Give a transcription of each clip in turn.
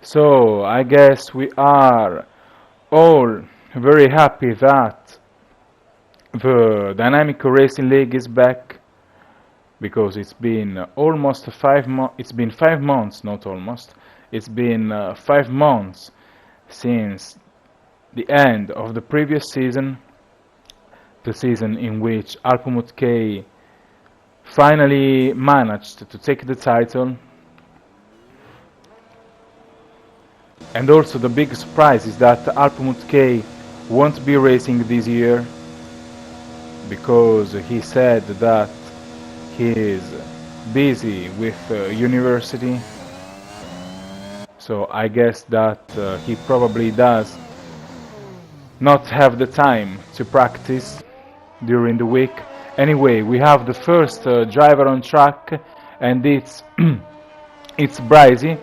So I guess we are all very happy that the Dynamic Racing League is back because it's been almost 5 months. It's been 5 months, not almost. It's been 5 months since the end of the previous season, the season in which Alpamut K finally managed to take the title. And also the big surprise is that Alpamut K won't be racing this year because he said that he is busy with university. So I guess that he probably does not have the time to practice during the week. Anyway, we have the first driver on track, and it's it's Bryzy,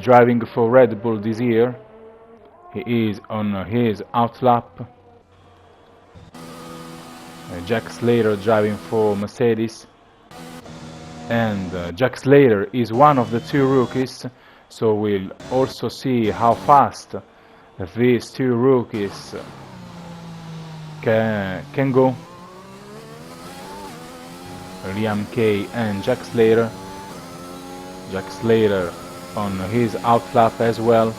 driving for Red Bull this year. He is on his outlap. Jack Slater driving for Mercedes, and Jack Slater is one of the two rookies, so we'll also see how fast these two rookies can go. Liam Kay and Jack Slater. Jack Slater on his outlap as well.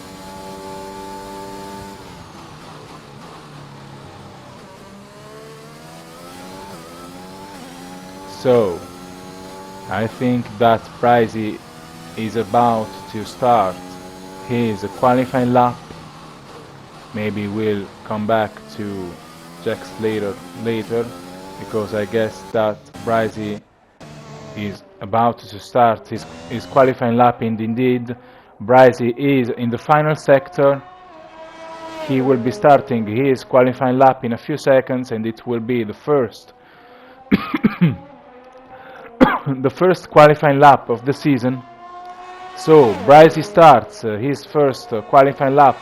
So I think that Bryzy is about to start his qualifying lap. Maybe we'll come back to Jack Slater later, because I guess that Bryzy is about to start his qualifying lap, and indeed Bryzy is in the final sector. He will be starting his qualifying lap in a few seconds, and it will be the first the first qualifying lap of the season. So Bryzy starts his first qualifying lap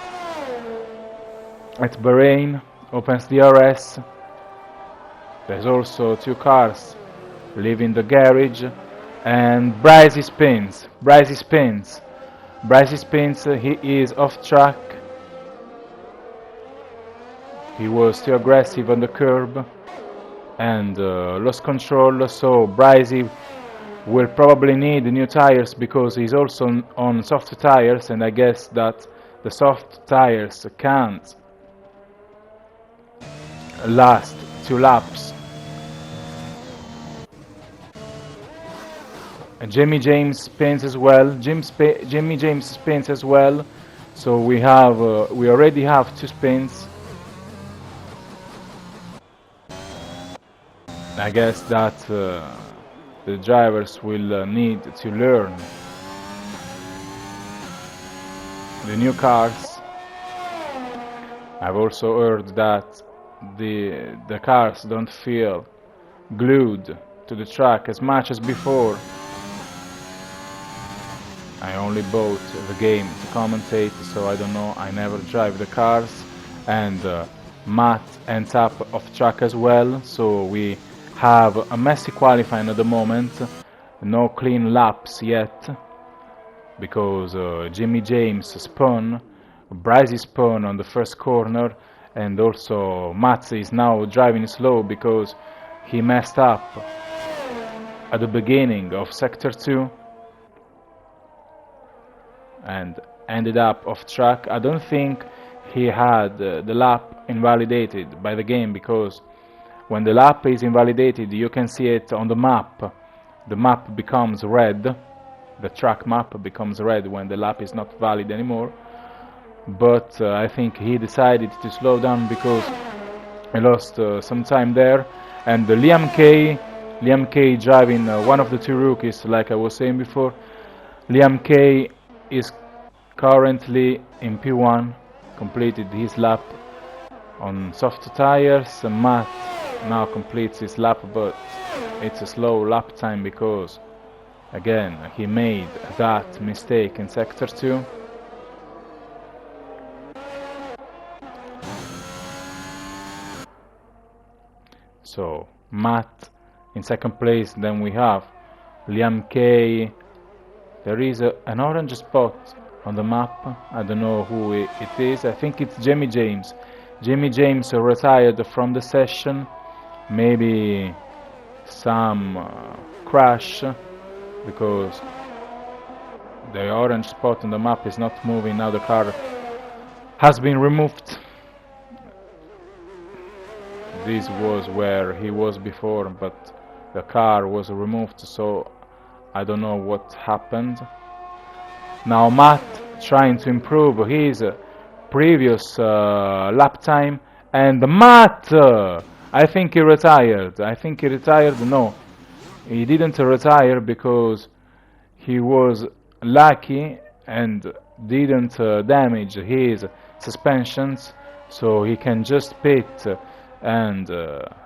at Bahrain, opens the RS. There's also two cars leaving the garage, and Bryzy spins. Bryzy spins. Bryzy spins. He is off track. He was too aggressive on the curb and lost control. So Bryzy will probably need new tires because he's also on soft tires, and I guess that the soft tires can't last 2 laps. And Jimmy James spins as well. Jimmy James spins as well. So we already have 2 spins. I guess that the drivers will need to learn the new cars. I've also heard that the cars don't feel glued to the track as much as before. I only bought the game to commentate, so I don't know. I never drive the cars, and Matt ends up off track as well, so we have a messy qualifying at the moment. No clean laps yet, because Jimmy James spun, Bryzy spun on the first corner, and also Matt is now driving slow because he messed up at the beginning of Sector 2 and ended up off track. I don't think he had the lap invalidated by the game, because when the lap is invalidated you can see it on the map. The map becomes red, the track map becomes red when the lap is not valid anymore. But I think he decided to slow down because he lost some time there. And Liam Kay driving one of the two rookies, like I was saying before. Liam Kay is currently in P1, completed his lap on soft tires. Matt now completes his lap, but it's a slow lap time because again he made that mistake in Sector 2. So Matt in second place, then we have Liam Kay. There is an orange spot on the map. I don't know who it is. I think it's Jamie James. Jamie James retired from the session. Maybe some crash, because the orange spot on the map is not moving. Now the car has been removed. This was where he was before, but the car was removed, so I don't know what happened. Now Matt trying to improve his previous lap time, and Matt, I think he retired. No, he didn't retire because he was lucky and didn't damage his suspensions, so he can just pit and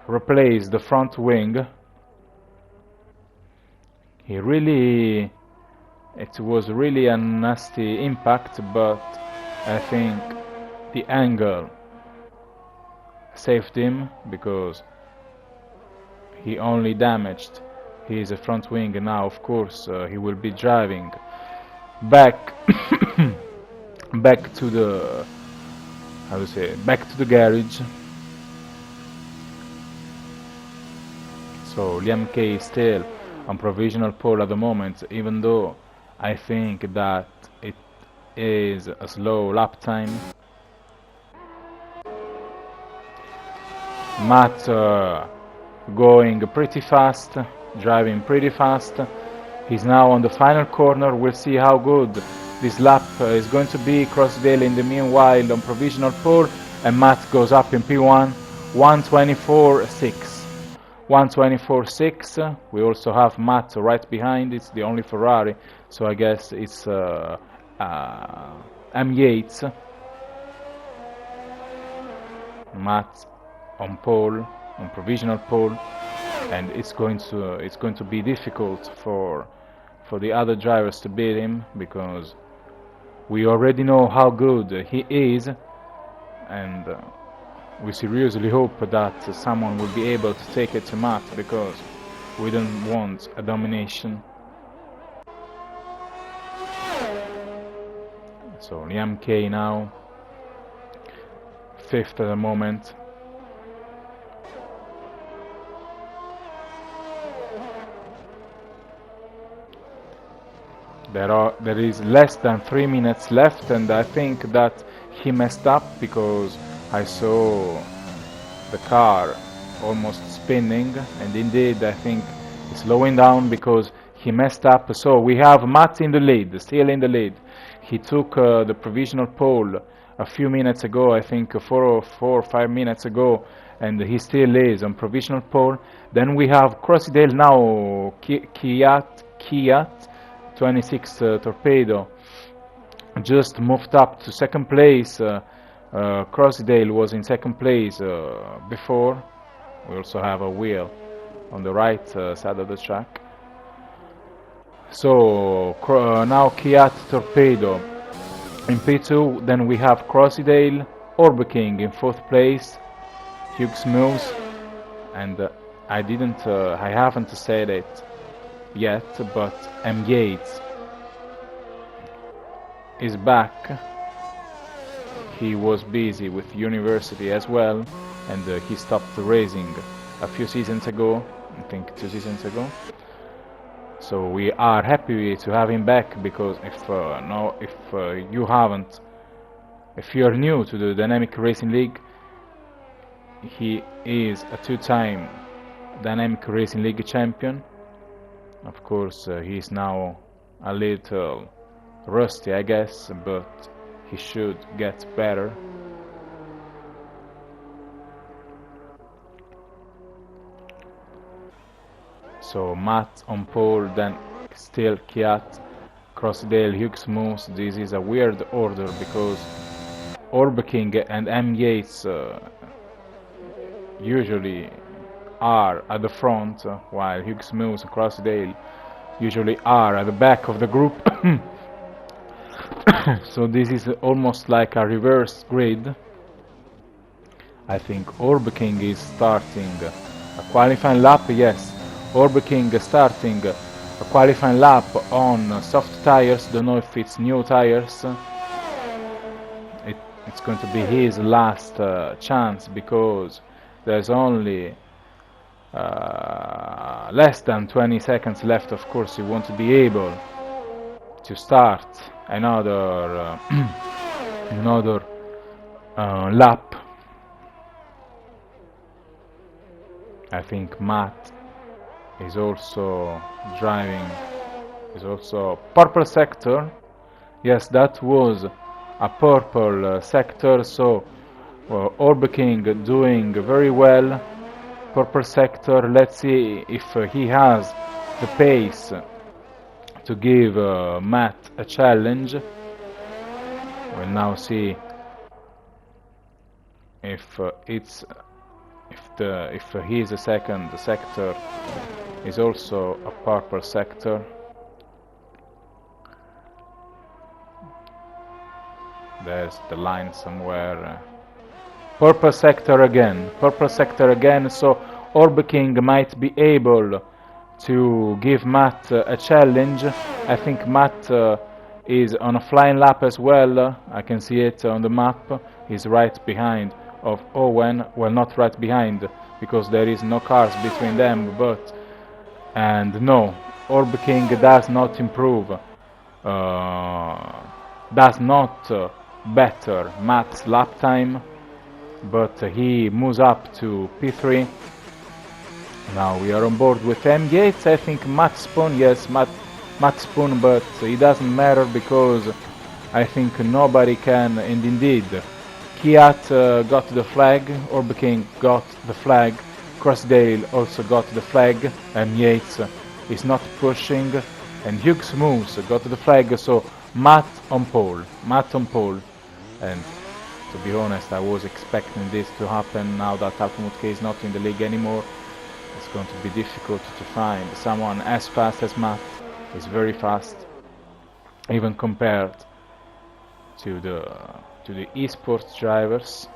replace the front wing. It was really a nasty impact, but I think the angle saved him, because he only damaged his front wing. Now of course he will be driving back back to the garage. So Liam Kay is still on provisional pole at the moment, even though I think that it is a slow lap time. Matt going pretty fast, driving pretty fast. He's now on the final corner. We'll see how good this lap is going to be. Crossdale in the meanwhile on provisional pole, and Matt goes up in P1, 124.6. 124.6. We also have Matt right behind. It's the only Ferrari, so I guess it's M. Yates. Matt on pole, on provisional pole, and it's going to be difficult for the other drivers to beat him, because we already know how good he is, and we seriously hope that someone will be able to take it to Matt, because we don't want a domination. So Liam Kay now 5th at the moment. There is less than 3 minutes left, and I think that he messed up, because I saw the car almost spinning, and indeed I think it's slowing down because he messed up. So we have Matt in the lead, still in the lead. He took the provisional pole a few minutes ago, I think 4 or 5 minutes ago, and he still is on provisional pole. Then we have Crossdale now, Kiat 26 Torpedo just moved up to second place. Crossdale was in second place before. We also have a wheel on the right side of the track. So now Kiat Torpedo in P2. Then we have Crossdale, Orbeking in 4th place, Hughes Mills, and I haven't said it yet, but M. Yates is back. He was busy with university as well, and he stopped racing a few seasons ago, I think 2 seasons ago. So we are happy to have him back, because if you're new to the Dynamic Racing League, he is a 2-time Dynamic Racing League champion. Of course, he's now a little rusty, I guess, but he should get better. So Matt on pole, then still Kiat, Crossdale, Hughes Moose. This is a weird order, because Orbeking and M. Yates usually are at the front, while Hughes Moose and Crossdale usually are at the back of the group. So this is almost like a reverse grid. I think Orbeking is starting a qualifying lap. Yes, Orbeking starting a qualifying lap on soft tires. Don't know if it's new tires. It's going to be his last chance, because there's only less than 20 seconds left. Of course, he won't be able to start another another lap. I think Matt is also driving, is also purple sector. Yes, that was a purple sector, so Orb King doing very well. Purple sector, let's see if he has the pace to give Matt a challenge. We'll now see if his second sector is also a purple sector. There's the line somewhere. Purple sector again, so Orb King might be able to give Matt a challenge. I think Matt is on a flying lap as well. I can see it on the map. He's right behind of Owen. Well, not right behind, because there is no cars between them, but... And no, Orb King does not improve, does not better Matt's lap time, but he moves up to P3. Now we are on board with M. Yates. I think Matt Spoon, yes, Matt Spoon, but it doesn't matter, because I think nobody can, and indeed Kiat got the flag, Orb King got the flag, Crossdale also got the flag, and Yates is not pushing, and Hughes moves got the flag, so Matt on pole, and to be honest, I was expecting this to happen. Now that Alphamut is not in the league anymore, it's going to be difficult to find someone as fast as Matt. He's very fast, even compared to the esports drivers.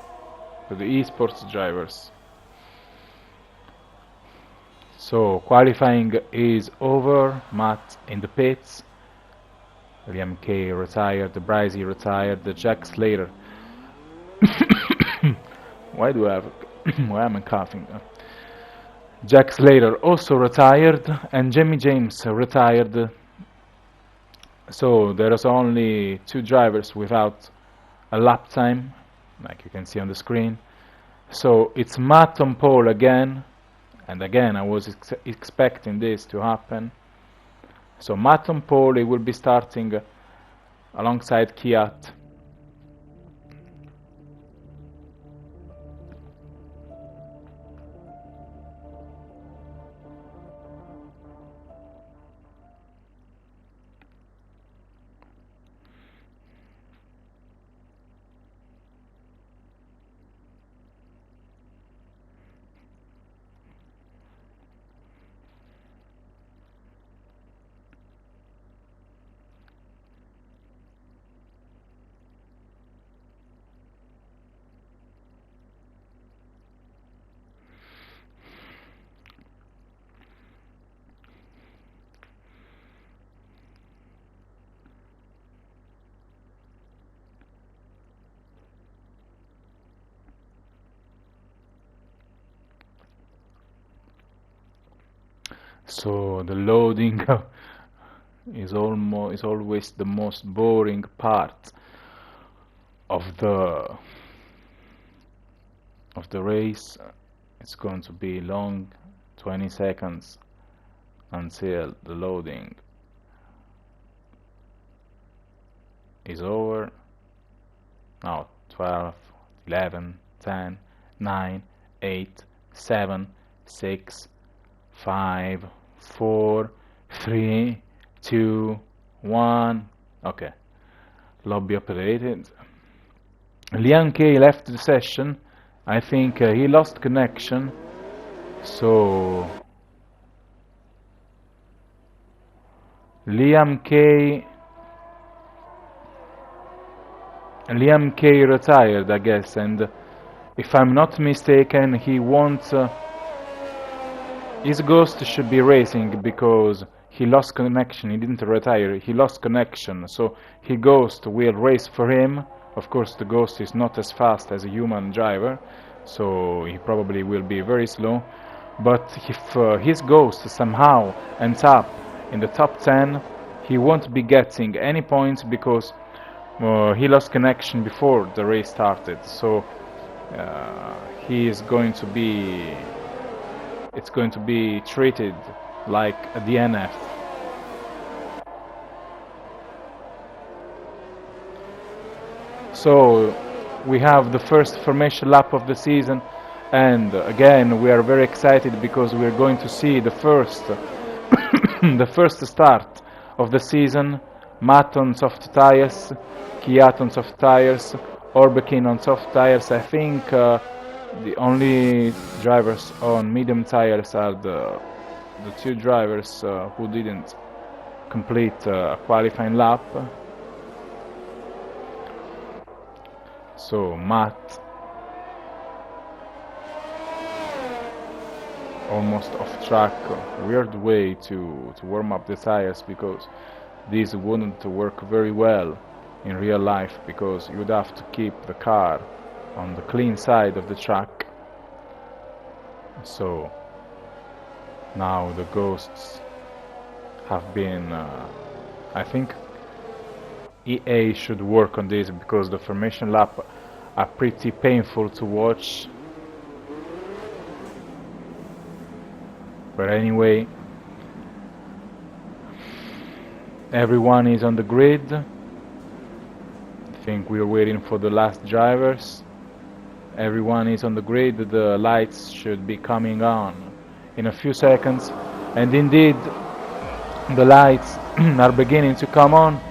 So qualifying is over. Matt in the pits. Liam K retired. Bryzy retired. Jack Slater. Why am I coughing? Jack Slater also retired, and Jamie James retired. So there's only 2 drivers without a lap time, like you can see on the screen. So it's Matt on pole again, and again I was expecting this to happen. So Matt on pole, he will be starting alongside Kiat. So the loading is always the most boring part of the race. It's going to be long, 20 seconds until the loading is over. Now 12, 11, 10, 9, 8, 7, 6, 5, 4, 3, 2, 1. Okay, lobby operated. Liam K left the session. I think he lost connection. So Liam K retired, I guess, and if I'm not mistaken, he won't. His ghost should be racing, because he lost connection. He didn't retire, he lost connection, so his ghost will race for him. Of course the ghost is not as fast as a human driver, so he probably will be very slow, but if his ghost somehow ends up in the top 10, he won't be getting any points because he lost connection before the race started, so he is going to be, it's going to be treated like a DNF. So we have the first formation lap of the season, and again we are very excited because we are going to see the first the first start of the season. Matt on soft tires, Cla-ita on soft tires, Orbekin on soft tires. I think the only drivers on medium tires are the two drivers who didn't complete a qualifying lap. So Matt almost off track. Weird way to warm up the tires, because these wouldn't work very well in real life, because you'd have to keep the car on the clean side of the track. So now the ghosts have been I think EA should work on this, because the formation lap are pretty painful to watch. But anyway, everyone is on the grid. I think we're waiting for the last drivers. Everyone is on the grid. The lights should be coming on in a few seconds, and indeed the lights are beginning to come on.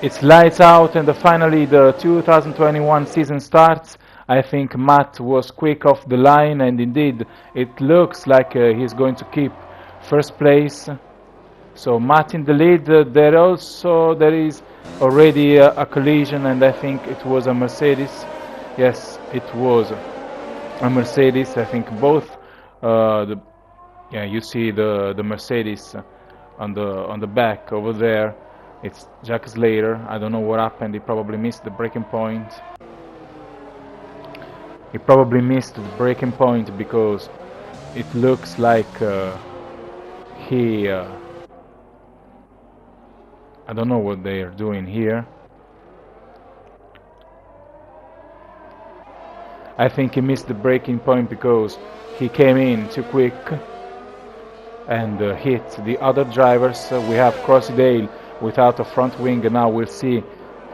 It's lights out, and finally the 2021 season starts. I think Matt was quick off the line, and indeed it looks like he's going to keep first place. So Matt in the lead. There is already a collision, and I think it was a Mercedes. Yes, it was a Mercedes. I think both. You see the Mercedes on the back over there. It's Jack Slater. I don't know what happened. He probably missed the braking point. He probably missed the breaking point because it looks like he I don't know what they are doing here. I think he missed the breaking point because he came in too quick and hit the other drivers. We have Crossidale without a front wing, and now we'll see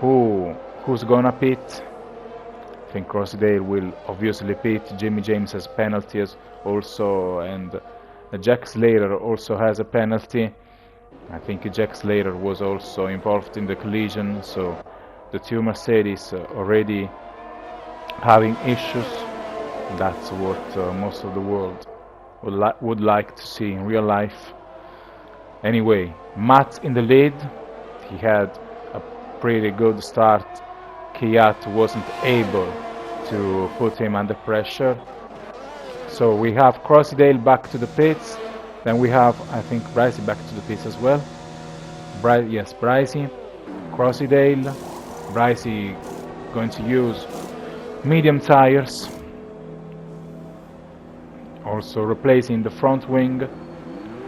who's gonna pit. I think Crossidale will obviously pit. Jimmy James has penalties also, and Jack Slater also has a penalty. I think Jack Slater was also involved in the collision, so the two Mercedes already having issues. That's what most of the world would like to see in real life. Anyway, Matt in the lead. He had a pretty good start. Cla-ita wasn't able to put him under pressure. So we have Crossidale back to the pits. Then we have, I think, Brycey back to the pits as well. Brycey, Crossidale. Brycey going to use medium tires. Also replacing the front wing.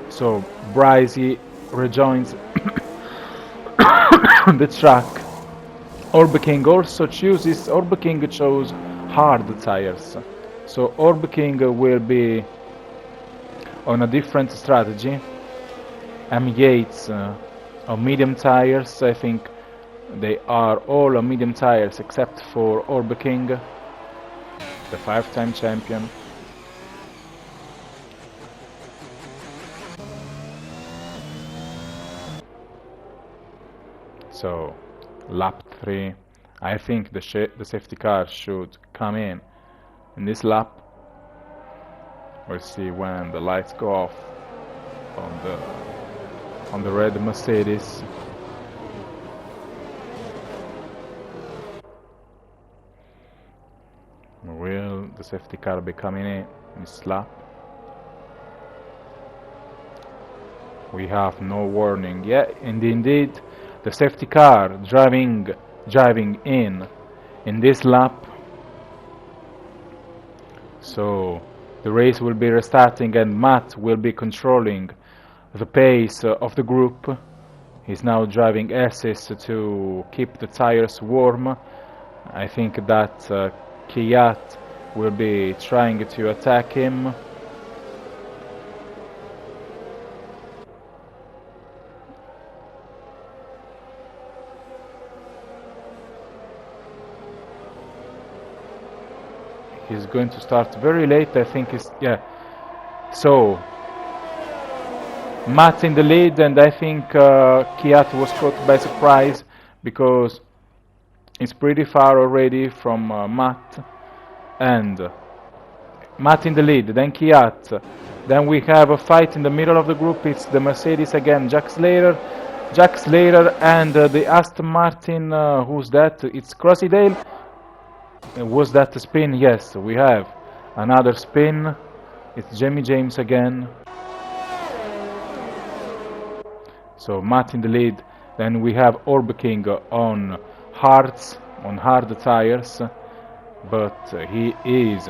So Brycey rejoins the track. Orbeking also chooses. Orbeking chose hard tires. So Orbeking will be on a different strategy. Yates on medium tires. I think they are all on medium tires except for Orbeking, the 5-time champion. So lap 3. I think the safety car should come in this lap. We'll see when the lights go off on the red Mercedes. Will the safety car be coming in this lap? We have no warning. Yeah, and indeed, the safety car driving in this lap. So the race will be restarting, and Matt will be controlling the pace of the group. He's now driving assist to keep the tires warm. I think that Kvyat will be trying to attack him. He's going to start very late, I think. Yeah. So Matt in the lead, and I think Kvyat was caught by surprise because it's pretty far already from Matt. And Matt in the lead, then Kvyat. Then we have a fight in the middle of the group. It's the Mercedes again, Jack Slater, and the Aston Martin. Who's that? It's Crossydale. Was that a spin? Yes, we have another spin. It's Jamie James again. So Matt in the lead. Then we have Orbeking on hard tires, but he is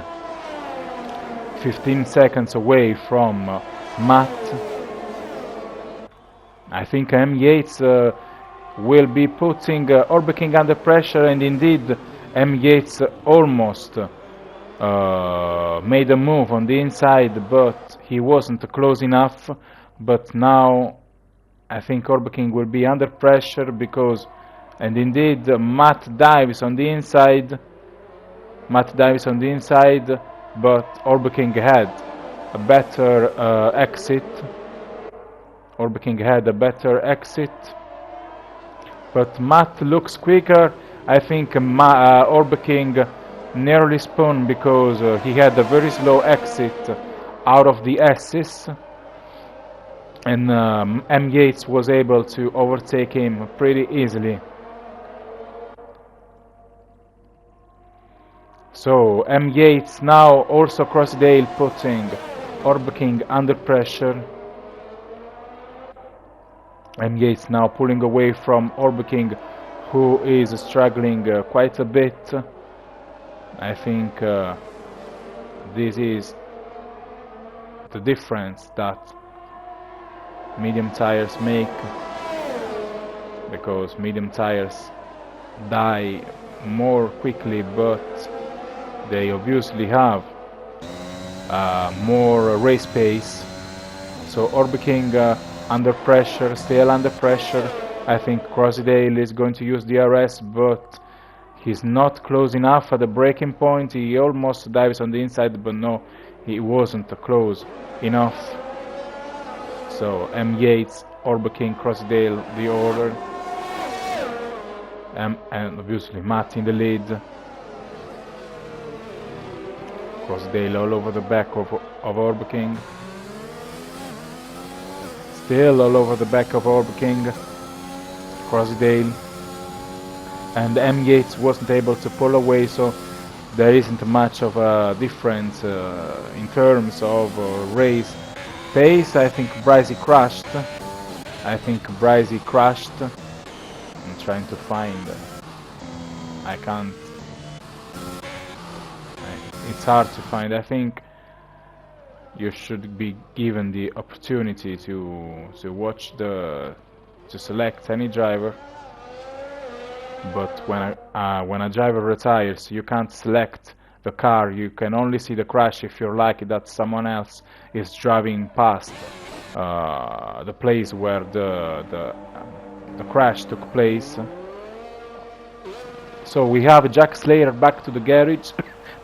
15 seconds away from Matt. I think M. Yates will be putting Orbeking under pressure, and indeed M. Yates almost made a move on the inside, but he wasn't close enough. But now I think Orbeking will be under pressure and indeed Matt dives on the inside. But Orbeking had a better exit. But Matt looks quicker. I think Orbeking nearly spun because he had a very slow exit out of the S's, and M. Yates was able to overtake him pretty easily. So M. Yates now also Crossdale putting Orbeking under pressure. M. Yates now pulling away from Orbeking, who is struggling quite a bit. I think this is the difference that medium tires make, because medium tires die more quickly, but they obviously have more race pace. So Orbeking under pressure, still under pressure. I think Crossdale is going to use DRS, but he's not close enough at the braking point. He almost dives on the inside, but no, he wasn't close enough. So M. Yates, Orbeking, Crossdale, the order. And obviously Matt in the lead. Crossdale all over the back of Orbeking. Still all over the back of Orbeking. Crossdale. And M. Yates wasn't able to pull away, so there isn't much of a difference in terms of race pace. I think Bryzy crashed. I'm trying to find. I can't. It's hard to find. I think you should be given the opportunity to select any driver. But when a driver retires, you can't select the car. You can only see the crash if you're lucky that someone else is driving past the place where the crash took place. So we have Jack Slater back to the garage,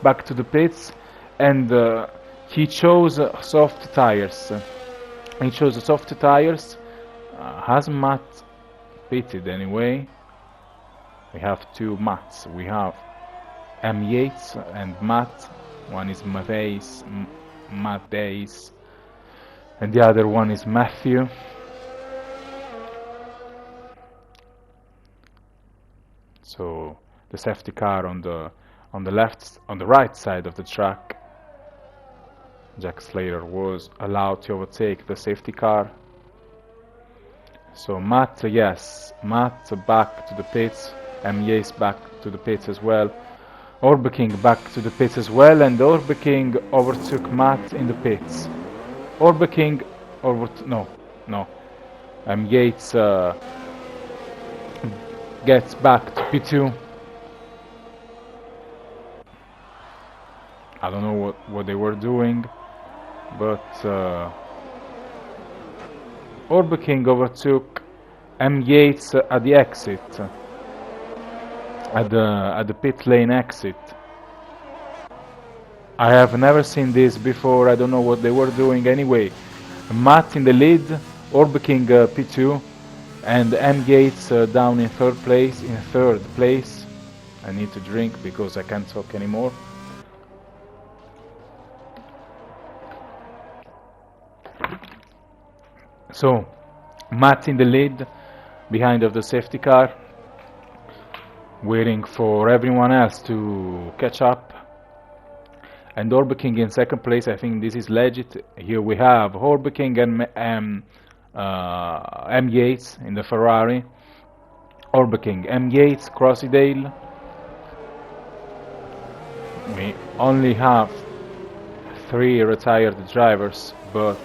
back to the pits, and he chose soft tires. Has Matt pitted anyway? We have two Matts. We have M. Yates and Matt. One is Matt Days, and the other one is Matthew. So the safety car on the right side of the track. Jack Slater was allowed to overtake the safety car. So Matt, yes, Matt back to the pits, Yates back to the pits as well, Orbeking back to the pits as well, and Orbeking overtook Matt in the pits. Orbeking no, Yates gets back to P2. I don't know what they were doing, but Orbeking overtook Yates at the exit, at the pit lane exit. I have never seen this before. I don't know what they were doing. Anyway, Matt in the lead, Orbeking P2, and Yates down in third place. I need to drink because I can't talk anymore. So, Matt in the lead, behind of the safety car, waiting for everyone else to catch up. And Orbeking in second place. I think this is legit. Here we have Orbeking and Yates in the Ferrari. Orbeking, Yates, Crossidale. We only have 3 retired drivers, but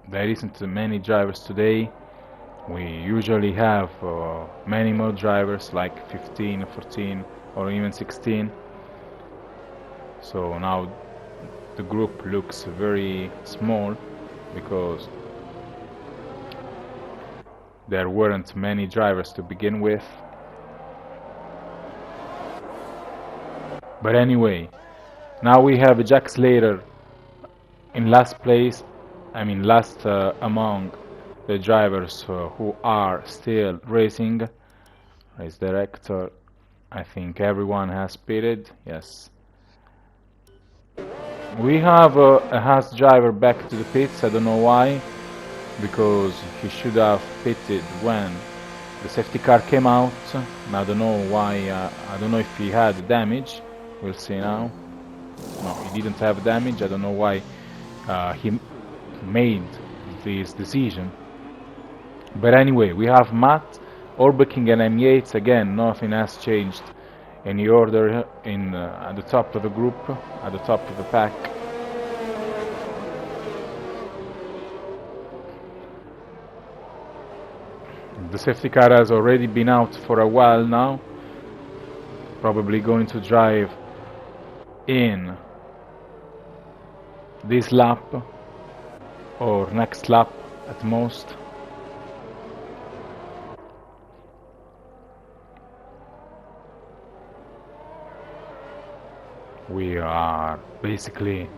there isn't many drivers today. We usually have many more drivers, like 15, 14, or even 16. So now the group looks very small because there weren't many drivers to begin with. But anyway, now we have Jack Slater in last place. I mean last among the drivers who are still racing. Race director, I think everyone has pitted, yes. We have a Haas driver back to the pits. I don't know why, because he should have pitted when the safety car came out. I don't know why, I don't know if he had damage. We'll see now. No, he didn't have damage. I don't know why he made this decision. But anyway, we have Matt, Orbeking and Yates. Again, nothing has changed in the order at the top of the group, at the top of the pack. The safety car has already been out for a while now, probably going to drive in this lap or next lap at most. We are basically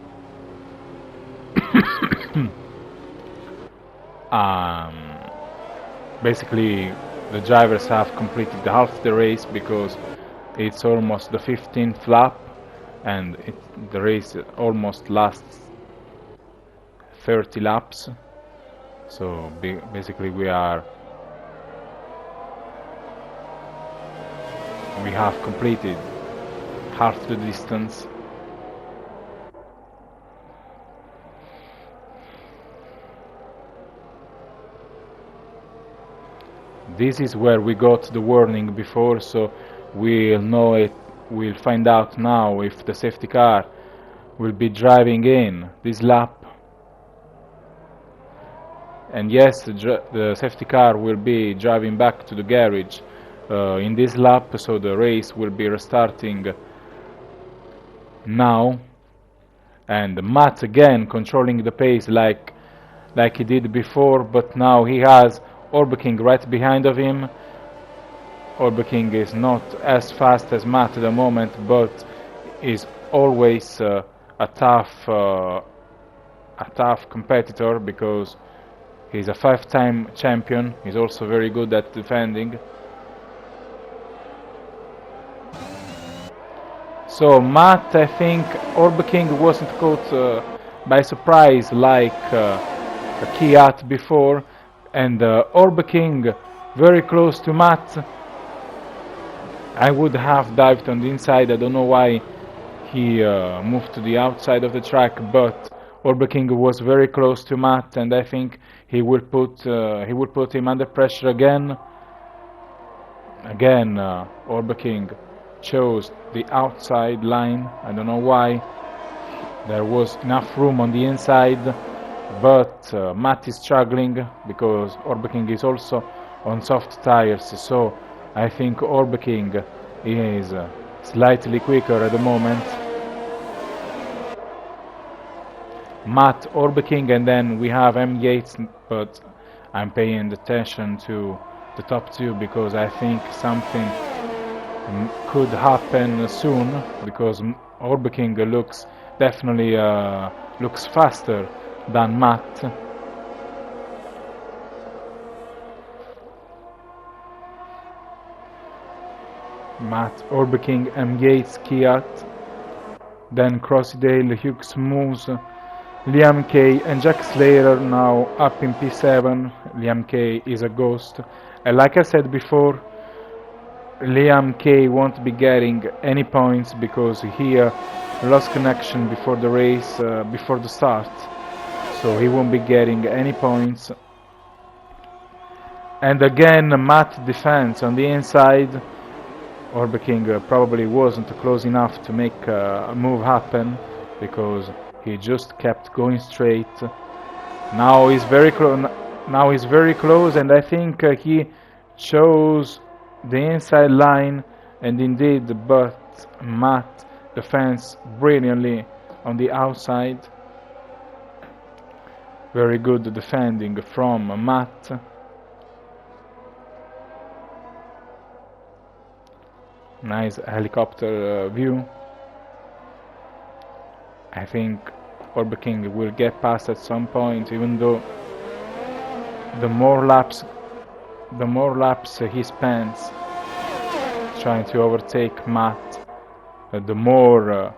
basically the drivers have completed half the race because it's almost the 15th lap and the race almost lasts 30 laps. So basically we have completed half the distance. This is where we got the warning before, so we'll know it. We'll find out now if the safety car will be driving in this lap. And yes, the safety car will be driving back to the garage in this lap, so the race will be restarting now. And Matt again controlling the pace like he did before, but now he has Orbeking right behind of him. Orbeking is not as fast as Matt at the moment, but is always a tough competitor because he's a 5-time champion. He's also very good at defending. So Matt, I think Orbeking wasn't caught by surprise like Kiat before, and Orbeking very close to Matt. I would have dived on the inside. I don't know why he moved to the outside of the track, but Orbe King was very close to Matt, and I think he will put him under pressure again. Again, Orbe King chose the outside line. I don't know why. There was enough room on the inside, but Matt is struggling because Orbe King is also on soft tires, so I think Orbe King is slightly quicker at the moment. Matt, Orbe King, and then we have M. Yates, but I'm paying attention to the top two because I think something could happen soon, because Orbe King looks definitely looks faster than Matt. Matt, Orbe King, M. Yates, Kiat, then Crossidale, Hughes moves, Liam Kay and Jack Slater now up in P7. Liam Kay is a ghost, and like I said before, Liam Kay won't be getting any points because he lost connection before the race, before the start, so he won't be getting any points. And again, Matt defends on the inside. Orbe King probably wasn't close enough to make a move happen because he just kept going straight. Now he's very close. Now he's very close, and I think he chose the inside line, and indeed, but Matt defends brilliantly on the outside. Very good defending from Matt. Nice helicopter view. I think Orbe King will get past at some point, even though the more laps he spends trying to overtake Matt, the more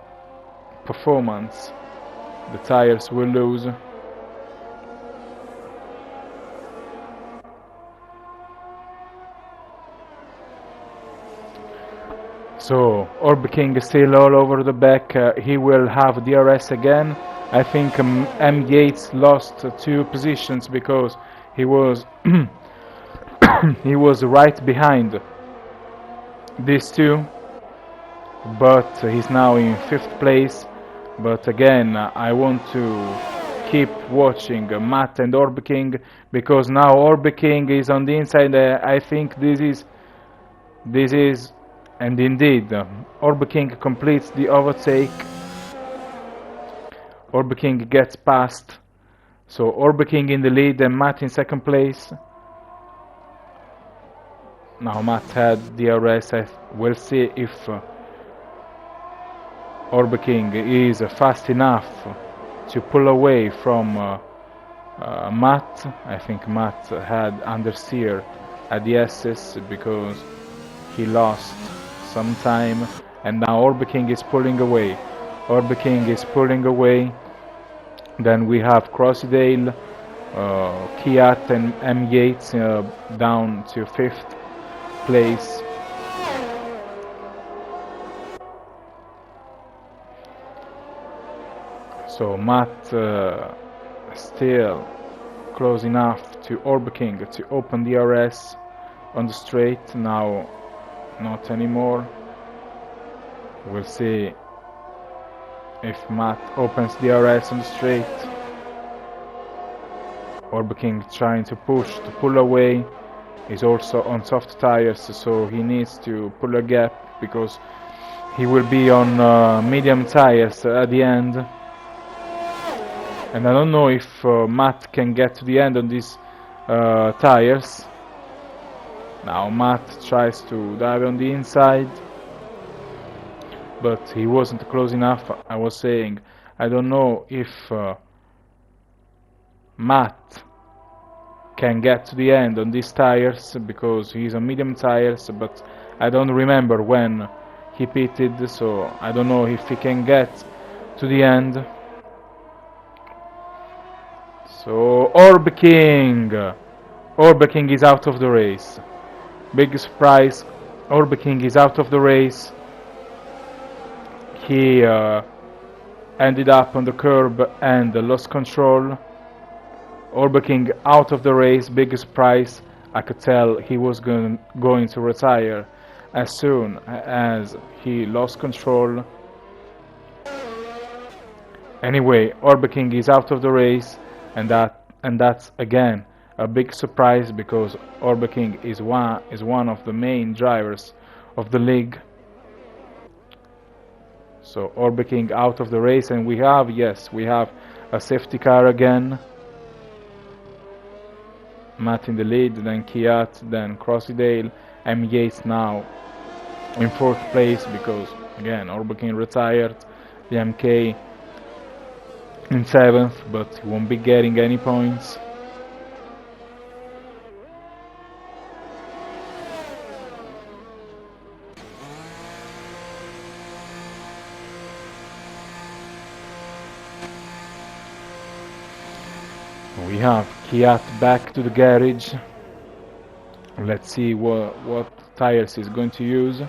performance the tires will lose. So Orbe King is still all over the back. He will have DRS again. I think M. Yates lost 2 positions because he was he was right behind these two, but he's now in 5th place. But again, I want to keep watching Matt and Orbe King, because now Orbe King is on the inside. I think this is, and indeed, Orbe King completes the overtake. Orbe King gets past, so Orbe King in the lead and Matt in 2nd place. Now Matt had DRS. We'll see if Orbe King is fast enough to pull away from Matt. I think Matt had understeer at the S's because he lost some time, and now Orbe King is pulling away. Orbe King is pulling away. Then we have Crossidale, Kiat and M. Yates down to 5th place. So Matt still close enough to Orbe King to open the DRS on the straight. Now not anymore. We'll see if Matt opens the DRS on the straight. Orbe King trying to pull away. He's also on soft tires, so he needs to pull a gap because he will be on medium tires at the end. And I don't know if Matt can get to the end on these tires. Now Matt tries to dive on the inside, but he wasn't close enough. I was saying, I don't know if Matt can get to the end on these tires because he's on medium tires, but I don't remember when he pitted, so I don't know if he can get to the end. So Orbe King is out of the race. Big surprise, Orbe King is out of the race. He ended up on the curb and lost control. Orbeking out of the race, big surprise. I could tell he was going to retire as soon as he lost control. Anyway, Orbeking is out of the race, and that's again a big surprise because Orbeking is one of the main drivers of the league. So Orbeking out of the race, and we have a safety car again. Matt in the lead, then Kiat, then Crossydale, M. Yates now in 4th place because again Orbeking retired, the MK in 7th, but he won't be getting any points. We have Kiat back to the garage. Let's see what tires he's going to use.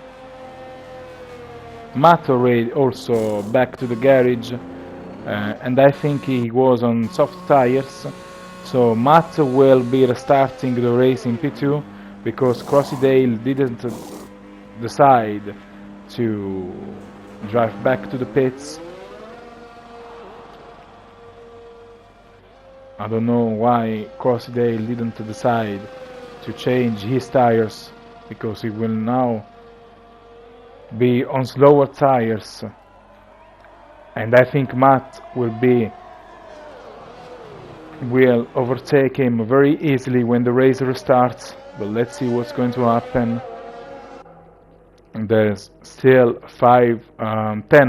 Matt already also back to the garage, and I think he was on soft tires. So Matt will be restarting the race in P2 because Crossydale didn't decide to drive back to the pits. I don't know why Crossydale didn't decide to change his tires, because he will now be on slower tires, and I think Matt will overtake him very easily when the race restarts. But let's see what's going to happen. There's still 10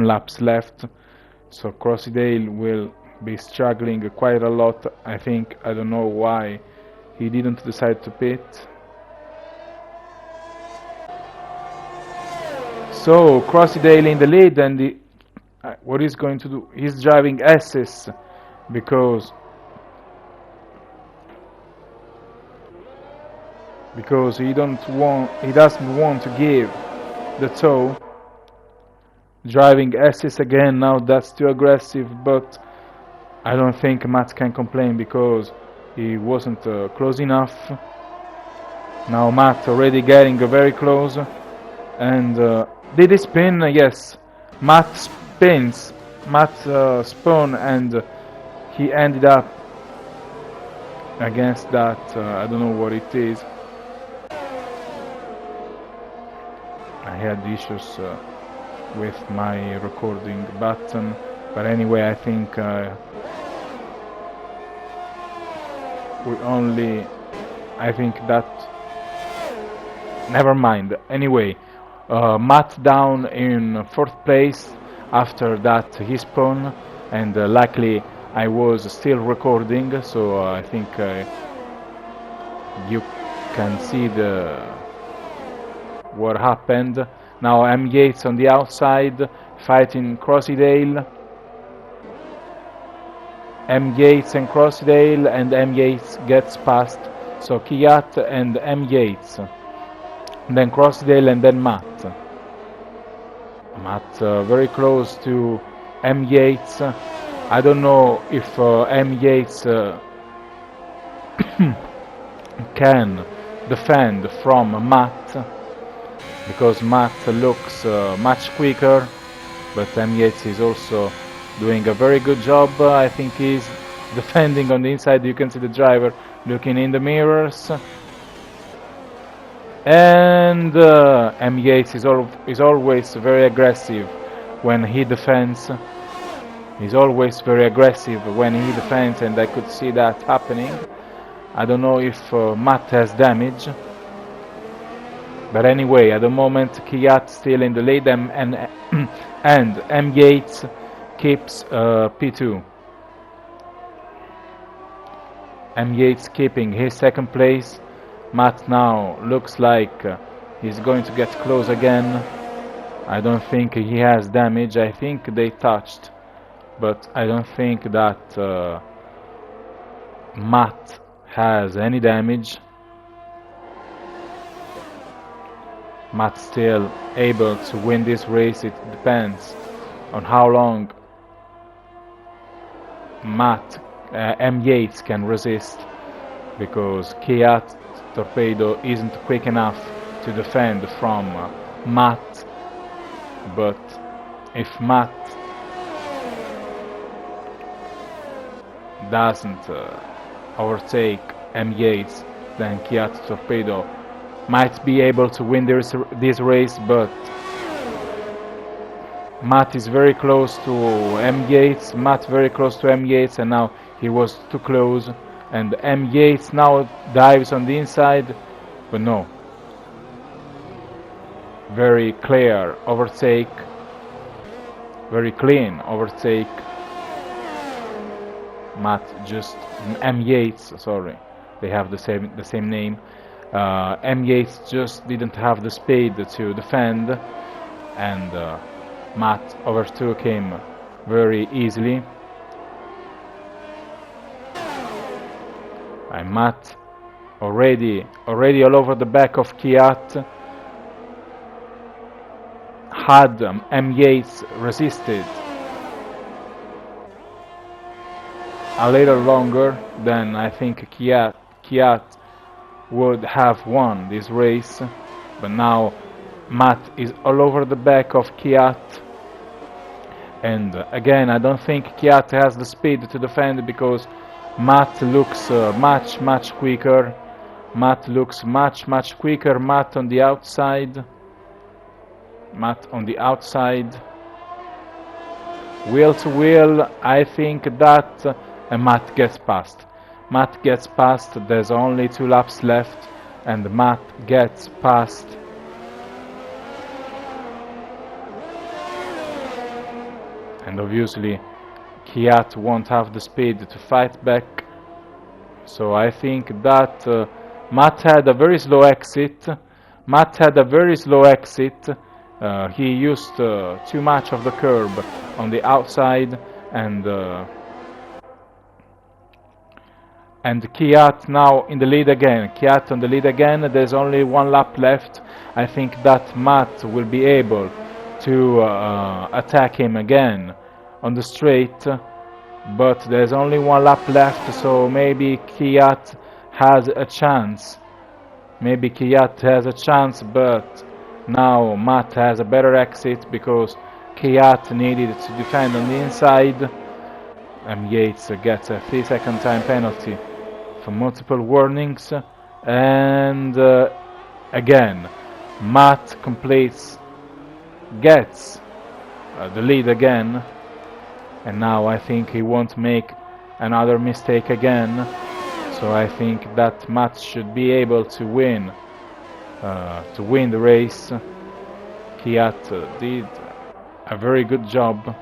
laps left, so Crossydale will be struggling quite a lot. I don't know why he didn't decide to pit. So Crossydale in the lead, and what he's going to do, he's driving S's because he doesn't want to give the tow. Driving S's again now, that's too aggressive, but I don't think Matt can complain because he wasn't close enough. Now Matt already getting very close, and did he spin? Yes, Matt spins. Matt spun, and he ended up against that. I don't know what it is. I had issues with my recording button, but anyway, I think that. Never mind. Anyway, Matt down in 4th place. After that, he spun, and luckily I was still recording, so I think you can see what happened. Now M. Yates on the outside fighting Crossydale. M. Yates and Crossydale, and M. Yates gets past. So Kiat and M. Yates, and then Crossydale, and then Matt. Matt very close to M. Yates. I don't know if M. Yates can defend from Matt, because Matt looks much quicker, but M. Yates is also doing a very good job. I think he's defending on the inside. You can see the driver looking in the mirrors, and M. Yates is always very aggressive when he defends. He's always very aggressive when he defends, and I could see that happening. I don't know if Matt has damage, but anyway, at the moment Kiat still in the lead, and M. Yates keeps P2. M. Yates keeping his 2nd place. Matt now looks like he's going to get close again. I don't think he has damage. I think they touched, but I don't think that Matt has any damage. Matt still able to win this race. It depends on how long M. Yates can resist, because Kiat Torpedo isn't quick enough to defend from Matt. But if Matt doesn't overtake M. Yates, then Kiat Torpedo might be able to win this race, but Matt is very close to M. Yates, and now he was too close, and M. Yates now dives on the inside, but no. Very clear overtake, very clean overtake. M. Yates, sorry, they have the same name. M. Yates just didn't have the speed to defend, and Matt overtook him very easily. And Matt already all over the back of Kiat. Had M. Yates resisted a little longer, then I think Kiat would have won this race. But now Matt is all over the back of Kiat, and again I don't think Kiat has the speed to defend, because Matt looks much quicker. Matt looks much quicker. Matt on the outside, wheel to wheel. I think that Matt gets past. There's only 2 laps left, and Matt gets past. And obviously Kiat won't have the speed to fight back, so I think that Matt had a very slow exit. He used too much of the curb on the outside, and Kiat now in the lead again. There's only 1 lap left. I think that Matt will be able to attack him again on the straight, but there's only 1 lap left, so maybe Kiat has a chance. But now Matt has a better exit, because Kiat needed to defend on the inside. And Yates gets a 3-second time penalty for multiple warnings, and again Matt gets the lead again, and now I think he won't make another mistake again, so I think that Matt should be able to win the race. Kiat did a very good job.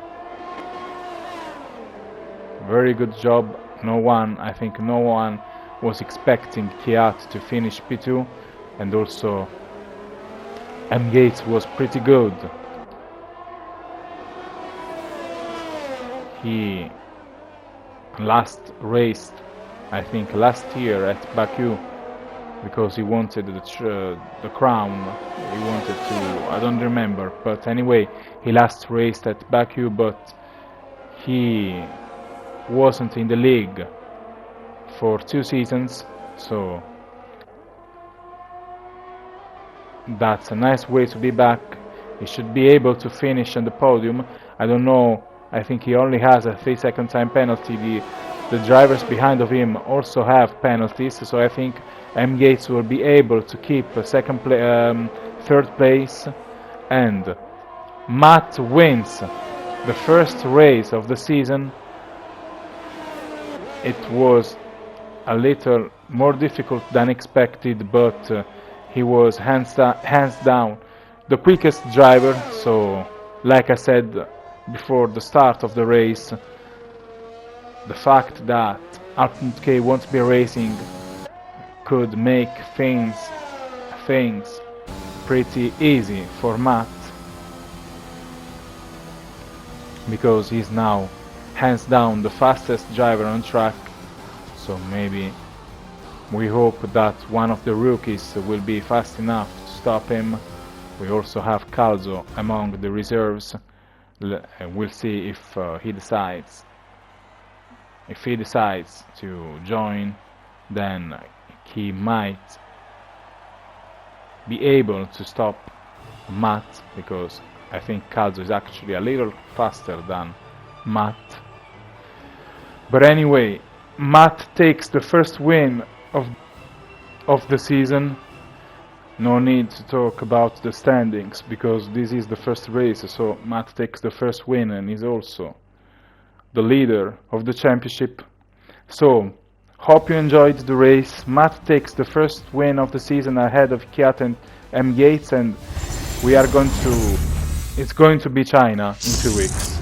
I think no one was expecting Kiat to finish P2, and also M. Yates was pretty good. He last raced, I think last year at Baku, because he wanted the crown. He wanted to, I don't remember, but anyway, he last raced at Baku, but he wasn't in the league for 2 seasons, so that's a nice way to be back. He should be able to finish on the podium. I don't know, I think he only has a 3-second time penalty. The drivers behind of him also have penalties, so I think M. Yates will be able to keep third place, and Matt wins the first race of the season. It was a little more difficult than expected, but he was hands down the quickest driver. So, like I said before the start of the race, the fact that Alpine won't be racing could make things pretty easy for Matt, because he's now hands down the fastest driver on track. So maybe we hope that one of the rookies will be fast enough to stop him. We also have Calzo among the reserves. We'll see if he decides. if he decides to join, then he might be able to stop Matt, because I think Kazu is actually a little faster than Matt. But anyway, Matt takes the first win of the season. No need to talk about the standings, because this is the first race, so Matt takes the first win and is also the leader of the championship. So, hope you enjoyed the race. Matt takes the first win of the season ahead of Kiat and M. Gates, and it's going to be China in 2 weeks.